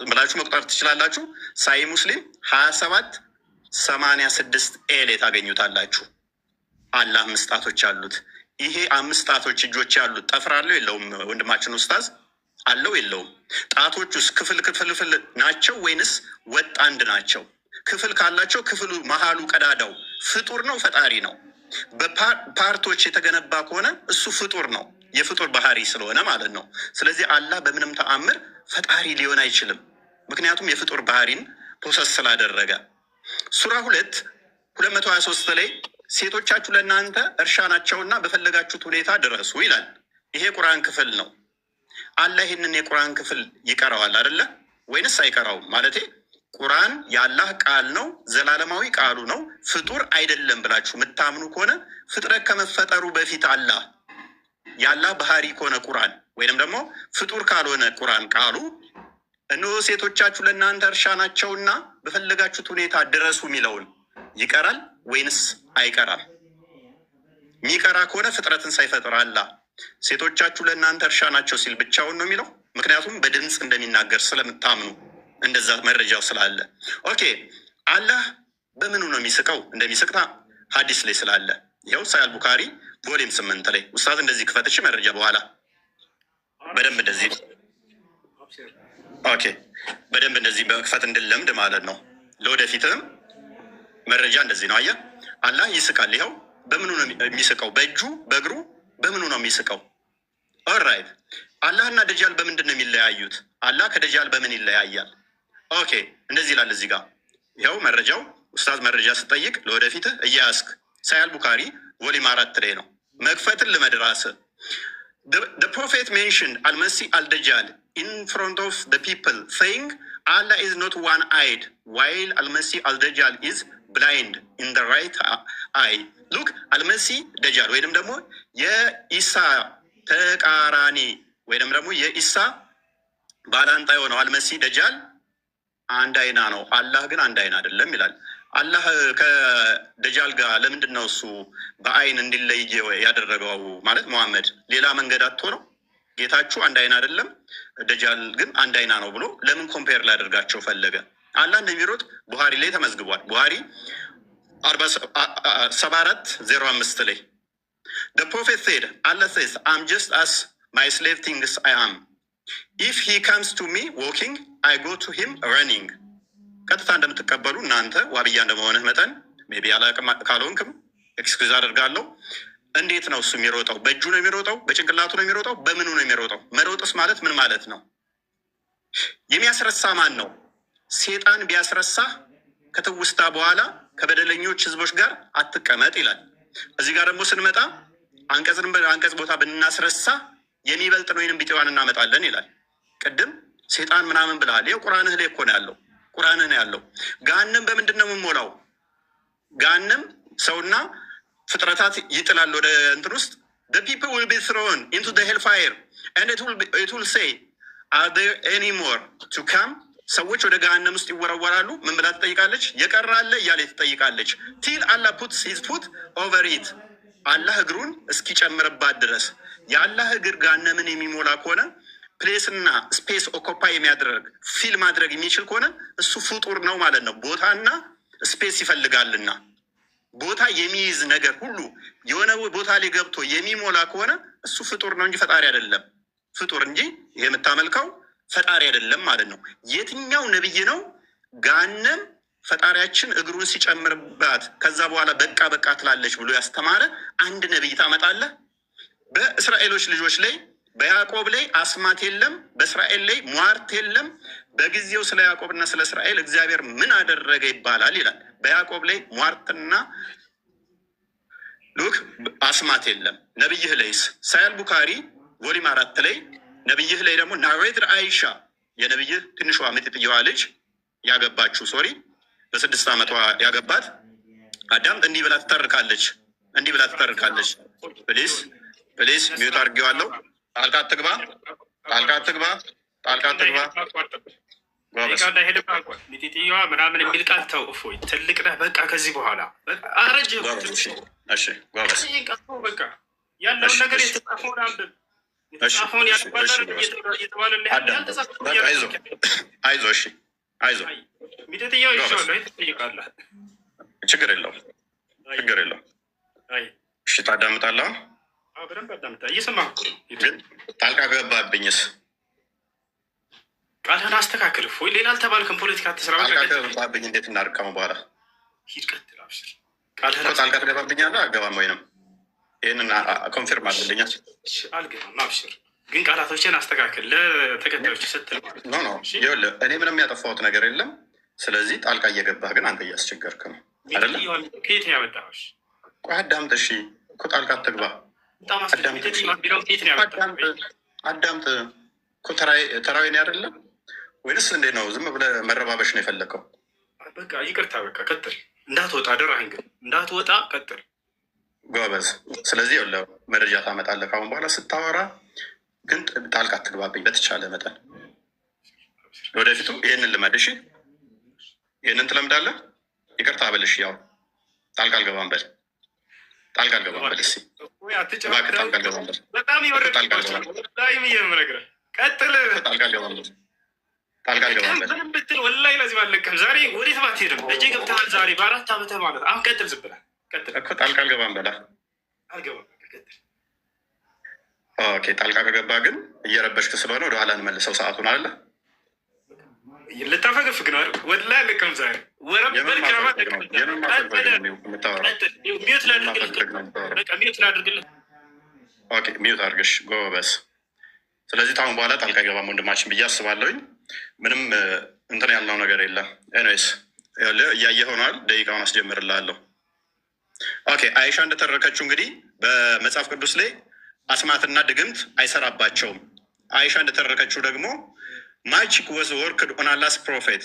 ብላችሁ መቁጠር ትችላላችሁ። ሳይ ሙስሊም 2786 ኤሌ ታገኙታላችሁ። አላህ 5 ጣቶች አሉት። ይሄ 5 ጣቶች እጆች ያሉት ጠፍር አለው የለውም? ወንድማችን ኡስታዝ አለው የለውም? ጣቶቹስ ክፍል ናቸው ወይንስ ወጥ አንድ ናቸው? ክፍል ካላቸው ክፍሉ መሀሉ ቀዳዳው ፍጡር ነው ፈጣሪ ነው? በፓርቶች የተገነባ ከሆነ እሱ ፍጡር ነው፣ የፍጡር ባህሪ ስለሆነ ማለት ነው። ስለዚህ አላህ በምንም ተአምር ፈጣሪ ሊሆን አይችልም፣ ምክንያቱም የፍጡር ባህሪን ፕሮሰስ ስላደረገ። ሱራ 2:223 ላይ ሴቶቻችሁ ለእናንተ እርሻ ናቸውና በፈለጋችሁት ሁኔታ ድረሱ ይላል። ይሄ ቁርአን ክፍል ነው። አላህ ይህንን የቁርአን ክፍል ይቀራዋል አይደለ ወይንስ አይቀራውም? ማለቴ ቁርአን የአላህ ቃል ነው፣ ዘላለማዊ ቃሉ ነው፣ ፍጡር አይደለም ብላችሁ የምታምኑ ከሆነ ፍጥረት ከመፈጠሩ በፊት አላህ የአላህ ባህሪ ከሆነ ቁርአን ወይንም ደግሞ ፍጡር ካልሆነ ቁርአን ቃሉ እነሆ ሴቶቻችሁ ለእናንተ እርሻ ናቸውና በፈለጋችሁት ሁኔታ ድረሱ የሚለውን ይቀራል ወይንስ አይቀራም? የሚቀራ ከሆነ ፍጥረትን ሳይፈጥር አላህ ሴቶቻችሁ ለእናንተ እርሻ ናቸው ሲል ብቻውን ነው የሚለው? ምክንያቱም በድምፅ እንደሚናገር ስለምታምኑ እንደዛ መረጃው ስላለ። ኦኬ አላህ በምኑ ነው የሚስቀው? እንደሚስቅታ ሀዲስ ላይ ስላለ ይኸው ሳይ አልቡካሪ ቮሊም 8 ላይ ኡስታዝ እንደዚህ ክፈትሽ መረጃ በኋላ በደንብ እንደዚህ ኦኬ በደንብ እንደዚህ በመክፈት እንድለምድ ማለት ነው። ለወደፊትም መረጃ እንደዚህ ነው። አየህ አላህ ይስቃል። ይኸው በምኑ ነው የሚስቀው? በእጁ በእግሩ በምኑ ነው የሚስቀው? ኦልራይት አላህና ደጃል በምንድን ነው የሚለያዩት? አላህ ከደጃል በምን ይለያያል? ኦኬ እንደዚህ ይላል እዚህ ጋር ይኸው መረጃው። ኡስታዝ መረጃ ስጠይቅ ለወደፊትህ እያያስክ ሳይ አልቡካሪ ቮሊም 4 ላይ ነው። መክፈትን ልመድራስ The prophet mentioned Al-Masih al-Dajjal in front of the people, saying Allah is not one-eyed, while Al-Masih al-Dajjal is blind in the right eye. Look, Al-Masih Dajjal ወይንም ደግሞ የኢሳ ተቃራኒ ወይንም ደግሞ የኢሳ ባላንጣ የሆነው አልመሲህ ደጃል አንድ አይና ነው፣ አላህ ግን አንድ አይና አይደለም ይላል። አላህ ከደጃል ጋር ለምንድን ነው እሱ በአይን እንዲለይ ያደረገው? ማለት መሐመድ ሌላ መንገድ አጥቶ ነው? ጌታችሁ አንድ አይና አይደለም፣ ደጃል ግን አንድ አይና ነው ብሎ ለምን ኮምፔር ላደርጋቸው ፈለገ? አላህ እንደሚሮጥ ቡሃሪ ላይ ተመዝግቧል። ቡሃሪ 74:05 ላይ The prophet said, Allah says, I'm just as my slave thinks I am. If he comes to me walking, I go to him running. ቀጥታ እንደምትቀበሉ እናንተ ዋብያ እንደመሆንህ መጠን ሜቢ አላቅም ካልሆንክም ኤክስኪውዝ አደርጋለሁ። እንዴት ነው እሱ የሚሮጠው? በእጁ ነው የሚሮጠው? በጭንቅላቱ ነው የሚሮጠው? በምኑ ነው የሚሮጠው? መሮጥስ ማለት ምን ማለት ነው? የሚያስረሳ ማን ነው? ሴጣን ቢያስረሳ ከትውስታ በኋላ ከበደለኞች ህዝቦች ጋር አትቀመጥ ይላል። እዚህ ጋር ደግሞ ስንመጣ አንቀጽ ቦታ ብናስረሳ የሚበልጥ ነው ወይንም ቢጤዋን እናመጣለን ይላል። ቅድም ሴጣን ምናምን ብለሃል። ይኸው ቁርአንህ ላይ እኮ ነው ያለው። ቁርአንህ ነው ያለው። ገሃነም በምንድን ነው የምንሞላው? ገሃነም ሰውና ፍጥረታት ይጥላል ወደ እንትን ውስጥ the people will be thrown into the hellfire and it will say are there any more to come? ሰዎች ወደ ገሃነም ውስጥ ይወረወራሉ። ምን ብላ ትጠይቃለች? የቀረ አለ እያለ ትጠይቃለች። till Allah puts his foot over it አላህ እግሩን እስኪጨምርባት ድረስ። የአላህ እግር ገሃነምን የሚሞላ ከሆነ ፕሌስ እና ስፔስ ኦኮፓይ የሚያደርግ ፊል ማድረግ የሚችል ከሆነ እሱ ፍጡር ነው ማለት ነው። ቦታና ስፔስ ይፈልጋልና ቦታ የሚይዝ ነገር ሁሉ የሆነ ቦታ ላይ ገብቶ የሚሞላ ከሆነ እሱ ፍጡር ነው እንጂ ፈጣሪ አይደለም። ፍጡር እንጂ ይሄ የምታመልከው ፈጣሪ አይደለም ማለት ነው። የትኛው ነብይ ነው ገሃነም ፈጣሪያችን እግሩን ሲጨምርባት ከዛ በኋላ በቃ ትላለች ብሎ ያስተማረ አንድ ነብይ ታመጣለህ? በእስራኤሎች ልጆች ላይ በያዕቆብ ላይ አስማት የለም፣ በእስራኤል ላይ ሟርት የለም። በጊዜው ስለ ያዕቆብና ስለ እስራኤል እግዚአብሔር ምን አደረገ ይባላል ይላል። በያዕቆብ ላይ ሟርትና ሉክ አስማት የለም። ነብይህ ላይስ ሳይ አልቡካሪ ቮሊም 4 ላይ ነብይህ ላይ ደግሞ ናሬትር አይሻ የነብይህ ትንሿ ምጥጥየዋ ልጅ ያገባችው በ6 ዓመቷ ያገባት አዳምጥ እንዲህ ብላ ትተርካለች። ፕሊስ ሚዩት አድርጌዋለሁ። ጣልቃ አትግባ። ሚጢጥየዋ ምናምን የሚል ቃል ተው። እፎይ ትልቅ ነህ በቃ። ከዚህ በኋላ አረጀ። በቃ ያለውን ነገር የተጻፈውን አንብብ። የተጻፈውን ያልባላል እየተባለልህ አይዞ እሺ አይዞ ሚደትያው ይሻላል ትጠይቃለህ። ችግር የለውም ችግር የለውም። እሺ ታዳምጣለህ? በደንብ አዳምጣ። እየሰማህ ግን ጣልቃ ገባብኝስ? ቃልህን አስተካክል። ወይ ሌላ አልተባልክም። ፖለቲካ አትስራ። ጣልቃ ገባብኝ እንዴት እናድርግ በኋላ? ሂድ ቀጥል። አብሽር። ጣልቃ ትገባብኛለህ? አልገባም ወይንም ይህንን ኮንፊርም አድርግልኛል። አልገባም። አብሽር። ግን ቃላቶችን አስተካክል ለተከታዮች ስትል ማለት ነው። ይኸውልህ እኔ ምንም ያጠፋሁት ነገር የለም። ስለዚህ ጣልቃ እየገባህ ግን አንተ እያስቸገርክ ነው አይደለ? ከየት ነው ያመጣኸው? ቆይ አዳምጥ። እሺ እኮ ጣልቃ አትግባ። አዳምጥ እኮ ተራዊን አይደለም ወይንስ እንዴት ነው? ዝም ብለህ መረባበሽ ነው የፈለከው? በቃ ይቅርታ፣ በቃ ቀጥል። እንዳትወጣ አደራህን፣ ግን እንዳትወጣ ቀጥል። ጎበዝ። ስለዚህ ይኸውልህ መረጃ ታመጣለህ ከአሁን በኋላ ስታወራ፣ ግን ጣልቃ አትግባብኝ በተቻለ መጠን። ወደፊቱ ይህንን ልመድ። እሺ ይህንን ትለምዳለህ። ይቅርታ በልሽ። ያው ጣልቃ አልገባም በል። ጣልቃ አልገባም በል። እስኪ ጣልቃ አልገባም በል። በጣም ይወረድባቸዋል። የምነግርህ ቀጥል። ጣልቃ አልገባም በል። ጣልቃ አልገባም በል ብትል ወላሂ ለዚህ ባለቀም ዛሬ ወዴት ባትሄድም እጅ ገብተሃል። ዛሬ በ4 ዓመት ማለት አሁን ቀጥል። ዝም ብለህ ቀጥል እኮ ጣልቃ አልገባም በላ። አልገባም ቀጥል። ኦኬ ጣልቃ ከገባ ግን እየረበሽክ ስለሆነ ወደኋላ እንመልሰው ሰዓቱን አለ ልታፈገፍግ ነው አይደል? ወላሂ አለቀም ዛሬ ወረብ በልካማ ሚዩት አድርገሽ ጎበዝ። ስለዚህ ታሁን በኋላ ጣልቃ አይገባም ወንድማችን ብዬ አስባለሁኝ። ምንም እንትን ያልነው ነገር የለም። ኤኒዌይስ እያየህ ሆኗል። ደቂቃውን አስጀምርልሃለሁ። ኦኬ አይሻ እንደተረከችው እንግዲህ በመጽሐፍ ቅዱስ ላይ አስማትና ድግምት አይሰራባቸውም። አይሻ እንደተረከችው ደግሞ magic was worked on Allah's prophet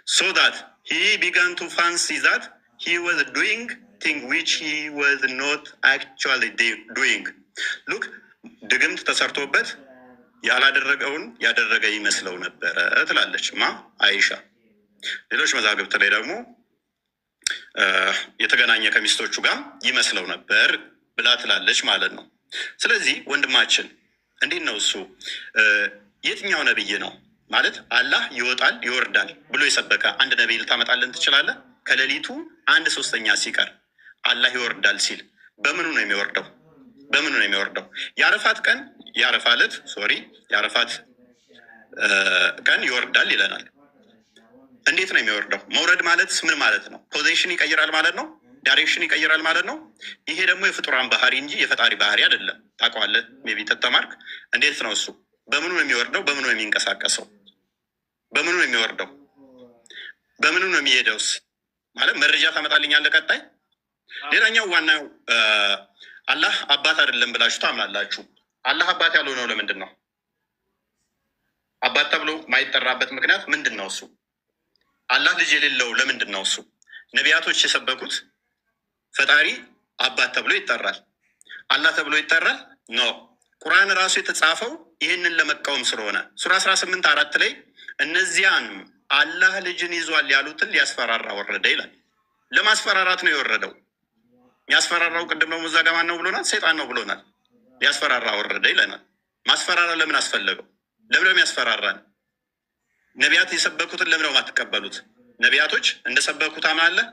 so that he began to fancy that he was doing things which he was not actually doing. Look, ድግምት ተሰርቶበት ያላደረገውን ያደረገ ይመስለው ነበረ ትላለች ማ አይሻ። ሌሎች መዛግብት ላይ ደግሞ የተገናኘ ከሚስቶቹ ጋር ይመስለው ነበር ብላ ትላለች ማለት ነው። ስለዚህ ወንድማችን እንዴት ነው እሱ የትኛው ነብይ ነው ማለት አላህ ይወጣል ይወርዳል ብሎ የሰበከ አንድ ነብይ ልታመጣለን ትችላለህ? ከሌሊቱ 1/3 ሲቀር አላህ ይወርዳል ሲል በምኑ ነው የሚወርደው? በምኑ ነው የሚወርደው? የአረፋት ቀን የአረፋት ቀን ይወርዳል ይለናል። እንዴት ነው የሚወርደው? መውረድ ማለት ምን ማለት ነው? ፖዚሽን ይቀይራል ማለት ነው። ዳይሬክሽን ይቀይራል ማለት ነው። ይሄ ደግሞ የፍጡራን ባህሪ እንጂ የፈጣሪ ባህሪ አይደለም። ታውቀዋለህ? ሜቢ ተተማርክ። እንዴት ነው እሱ? በምኑ ነው የሚወርደው? በምኑ ነው የሚንቀሳቀሰው? በምኑ ነው የሚወርደው? በምኑ ነው የሚሄደውስ? ማለት መረጃ ታመጣልኛለህ ቀጣይ። ሌላኛው ዋናው አላህ አባት አይደለም ብላችሁ ታምናላችሁ። አላህ አባት ያልሆነው ለምንድን ነው? አባት ተብሎ ማይጠራበት ምክንያት ምንድን ነው? እሱ አላህ ልጅ የሌለው ለምንድን ነው? እሱ ነቢያቶች የሰበኩት ፈጣሪ አባት ተብሎ ይጠራል፣ አላህ ተብሎ ይጠራል ኖ። ቁርአን ራሱ የተጻፈው ይህንን ለመቃወም ስለሆነ ሱራ 18:4 ላይ እነዚያን አላህ ልጅን ይዟል ያሉትን ሊያስፈራራ ወረደ ይላል። ለማስፈራራት ነው የወረደው። የሚያስፈራራው ቅድም ነው ሙዛ ጋር ማን ነው ብሎናል? ሰይጣን ነው ብሎናል። ሊያስፈራራ ወረደ ይለናል። ማስፈራራ ለምን አስፈለገው? ለምን ያስፈራራል? ነቢያት የሰበኩትን ለምን ነው የማትቀበሉት? ነቢያቶች እንደሰበኩ ታምናለህ?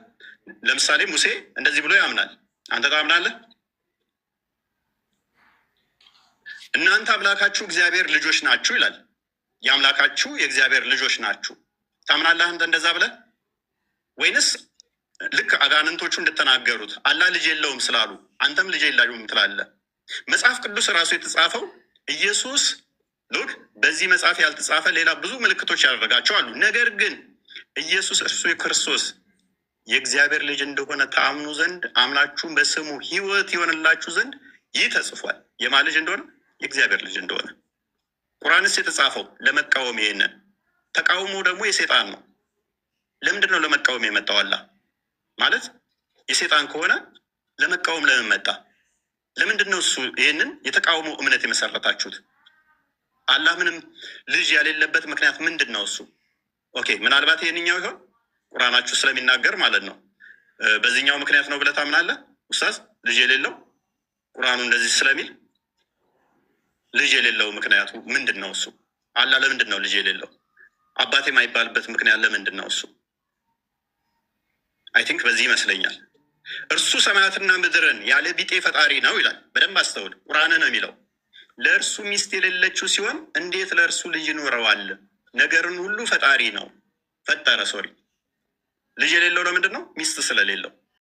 ለምሳሌ ሙሴ እንደዚህ ብሎ ያምናል። አንተ ታምናለህ? እናንተ አምላካችሁ እግዚአብሔር ልጆች ናችሁ ይላል። የአምላካችሁ የእግዚአብሔር ልጆች ናችሁ ታምናለህ አንተ እንደዛ ብለህ? ወይንስ ልክ አጋንንቶቹ እንደተናገሩት አላህ ልጅ የለውም ስላሉ አንተም ልጅ የላችሁም ትላለህ? መጽሐፍ ቅዱስ ራሱ የተጻፈው ኢየሱስ ሉክ በዚህ መጽሐፍ ያልተጻፈ ሌላ ብዙ ምልክቶች ያደረጋቸው አሉ። ነገር ግን ኢየሱስ እርሱ የክርስቶስ የእግዚአብሔር ልጅ እንደሆነ ታምኑ ዘንድ አምናችሁም በስሙ ሕይወት ይሆንላችሁ ዘንድ ይህ ተጽፏል። የማን ልጅ እንደሆነ? የእግዚአብሔር ልጅ እንደሆነ። ቁርአንስ የተጻፈው ለመቃወም፣ ይሄንን ተቃውሞ ደግሞ የሴጣን ነው። ለምንድን ነው ለመቃወም የመጣው? አላህ ማለት የሴጣን ከሆነ ለመቃወም ለምን መጣ? ለምንድን ነው እሱ ይሄንን የተቃውሞ እምነት የመሰረታችሁት? አላህ ምንም ልጅ ያሌለበት ምክንያት ምንድን ነው? እሱ ኦኬ፣ ምናልባት ይሄንኛው ይሆን ቁርአናችሁ ስለሚናገር ማለት ነው። በዚህኛው ምክንያት ነው ብለህ ታምናለህ ኡስታዝ? ልጅ የሌለው ቁርአኑ እንደዚህ ስለሚል ልጅ የሌለው ምክንያቱ ምንድን ነው? እሱ አላህ ለምንድን ነው ልጅ የሌለው? አባቴ የማይባልበት ምክንያት ለምንድን ነው? እሱ አይ ቲንክ በዚህ ይመስለኛል። እርሱ ሰማያትና ምድርን ያለ ቢጤ ፈጣሪ ነው ይላል። በደንብ አስተውል። ቁርአን ነው የሚለው። ለእርሱ ሚስት የሌለችው ሲሆን እንዴት ለእርሱ ልጅ ይኖረዋል? ነገርን ሁሉ ፈጣሪ ነው ፈጠረ። ሶሪ ልጅ የሌለው ለምንድን ነው? ሚስት ስለሌለው።